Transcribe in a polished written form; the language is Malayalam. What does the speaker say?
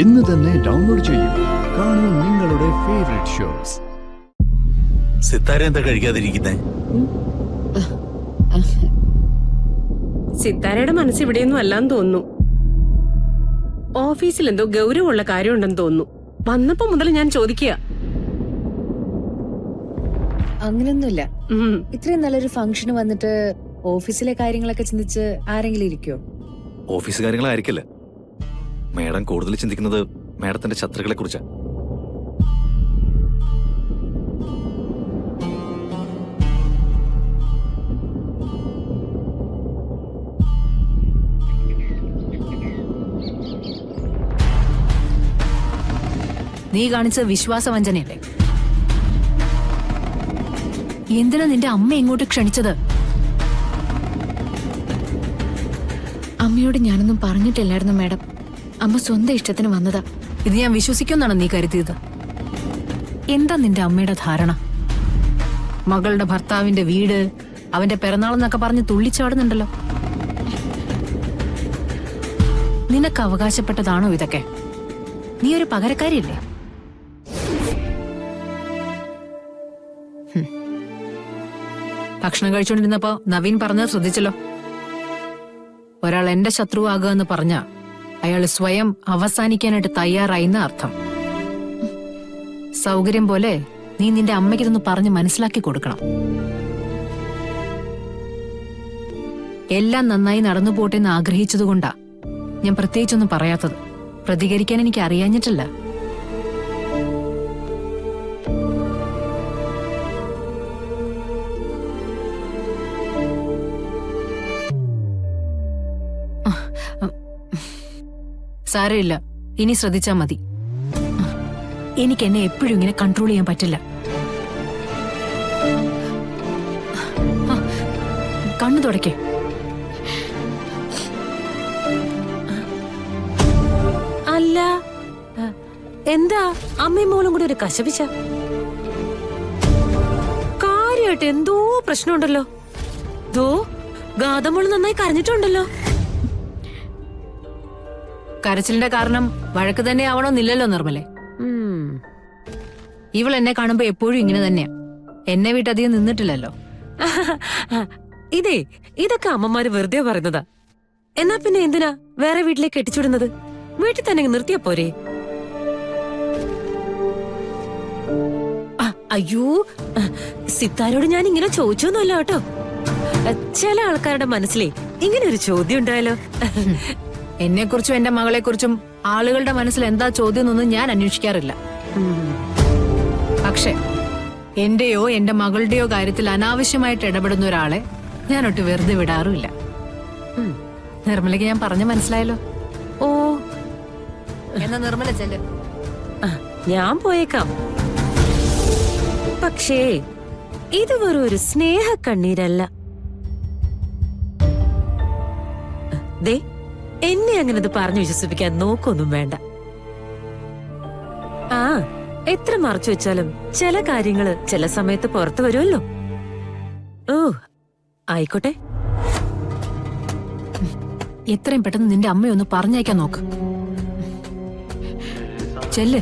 ഇന്ന് തന്നെ ഡൗൺലോഡ് ചെയ്യൂ. കാണൂ നിങ്ങളുടെ ഫേവറേറ്റ് ഷോസ്. സിത്താര എന്താ കഴിക്കാതിരിക്കുന്നേ? സിത്താരയുടെ മനസ്സ് ഇവിടെയൊന്നും അല്ലാന്ന് തോന്നുന്നു. ഓഫീസിൽ എന്തോ ഗൗരവമുള്ള കാര്യമുണ്ടെന്ന് തോന്നുന്നു. വന്നപ്പോ മുതൽ ഞാൻ ചോദിക്കുക. അങ്ങനൊന്നുമില്ല. ഇത്രയും നല്ലൊരു ഫംഗ്ഷന് വന്നിട്ട് ഓഫീസിലെ കാര്യങ്ങളൊക്കെ ചിന്തിച്ച് ആരെങ്കിലും ഇരിക്കോ? ഓഫീസ് കാര്യങ്ങളായിരിക്കില്ല. മേഡം കൂടുതൽ ചിന്തിക്കുന്നത് മേഡത്തിന്റെ ശത്രുക്കളെ കുറിച്ചാ. നീ കാണിച്ച വിശ്വാസവഞ്ചനയല്ലേ? എന്തിനാ നിന്റെ അമ്മ ഇങ്ങോട്ട് ക്ഷണിച്ചത്? അമ്മയോട് ഞാനൊന്നും പറഞ്ഞിട്ടില്ലായിരുന്നു മാഡം. അമ്മ സ്വന്തം ഇഷ്ടത്തിന് വന്നതാ. ഇത് ഞാൻ വിശ്വസിക്കുമെന്നാണ് നീ കരുതിയത്? എന്താ നിന്റെ അമ്മയുടെ ധാരണ? മകളുടെ ഭർത്താവിന്റെ വീട്, അവന്റെ പിറന്നാളെന്നൊക്കെ പറഞ്ഞ് തുള്ളിച്ചാടുന്നുണ്ടല്ലോ. നിനക്ക് അവകാശപ്പെട്ടതാണോ ഇതൊക്കെ? നീ ഒരു പകരക്കാരിയല്ലേ? ഭക്ഷണം കഴിച്ചുകൊണ്ടിരുന്നപ്പോ നവീൻ പറഞ്ഞത് ശ്രദ്ധിച്ചല്ലോ. ഒരാൾ എന്റെ ശത്രുവാകുക എന്ന് പറഞ്ഞ അയാൾ സ്വയം അവസാനിക്കാനായിട്ട് തയ്യാറായിന്ന അർത്ഥം. സൗകര്യം പോലെ നീ നിന്റെ അമ്മയ്ക്ക് ഇതൊന്ന് പറഞ്ഞ് മനസ്സിലാക്കി കൊടുക്കണം. എല്ലാം നന്നായി നടന്നു പോട്ടെ എന്ന് ആഗ്രഹിച്ചതുകൊണ്ടാ ഞാൻ പ്രത്യേകിച്ചൊന്നും പറയാത്തത്. പ്രതികരിക്കാൻ എനിക്ക് അറിയാഞ്ഞിട്ടല്ല. സാരമില്ല, ഇനി ശ്രദ്ധിച്ചാ മതി. എനിക്ക് എന്നെ എപ്പോഴും ഇങ്ങനെ കൺട്രോൾ ചെയ്യാൻ പറ്റില്ല. കണ്ണു തുടക്കേ. അല്ല, എന്താ അമ്മയും മോളും കൂടി ഒരു കശപിശ? കാര്യമായിട്ട് എന്തോ പ്രശ്നമുണ്ടല്ലോ. ദോ ഗാതമോള് നന്നായി കരഞ്ഞിട്ടുണ്ടല്ലോ. കരച്ചിലിന്റെ കാരണം വഴക്ക് തന്നെ ആവണമെന്നില്ലല്ലോ നിർമ്മലേ. ഇവൾ എന്നെ കാണുമ്പോ എപ്പോഴും ഇങ്ങനെ തന്നെയാ. എന്നെ വീട്ടധികം നിന്നിട്ടില്ലല്ലോ. ഇതൊക്കെ അമ്മമാര് വെറുതെ പറയുന്നതാ. എന്നാ പിന്നെ എന്തിനാ വേറെ വീട്ടിലേക്ക് കെട്ടിച്ചുവിടുന്നത്? വീട്ടിൽ തന്നെ നിർത്തിയാ പോരെ? അയ്യോ, സിത്താരോട് ഞാൻ ഇങ്ങനെ ചോദിച്ചൊന്നുമല്ല കേട്ടോ. ചില ആൾക്കാരുടെ മനസ്സിലേ ഇങ്ങനെ ഒരു ചോദ്യം ഉണ്ടായാലോ. എന്നെക്കുറിച്ചും എന്റെ മകളെക്കുറിച്ചും ആളുകളുടെ മനസ്സിൽ എന്താ ചോദ്യം എന്നൊന്നും ഞാൻ അന്വേഷിക്കാറില്ല. പക്ഷെ എന്റെയോ എന്റെ മകളുടെയോ കാര്യത്തിൽ അനാവശ്യമായിട്ട് ഇടപെടുന്ന ഒരാളെ ഞാനൊട്ട് വെറുതെ വിടാറുമില്ല. നിർമ്മലയ്ക്ക് ഞാൻ പറഞ്ഞ മനസ്സിലായല്ലോ. ഓ, എന്നാ നിർമ്മല ചെല്ല്. ഞാൻ പോയേക്കാം. പക്ഷേ ഇത് വെറും ഒരു സ്നേഹ കണ്ണീരല്ല. ദേ, എന്നെ അങ്ങനെ ഇത് പറഞ്ഞു വിശ്വസിപ്പിക്കാൻ നോക്കൊന്നും വേണ്ട. ആ, എത്ര മറച്ചു വെച്ചാലും ചില കാര്യങ്ങള് ചില സമയത്ത് പുറത്തു വരുമല്ലോ. ഓ, ആയിക്കോട്ടെ. എത്രയും പെട്ടെന്ന് നിന്റെ അമ്മയൊന്ന് പറഞ്ഞയക്കാൻ നോക്ക്. ചെല്ല്.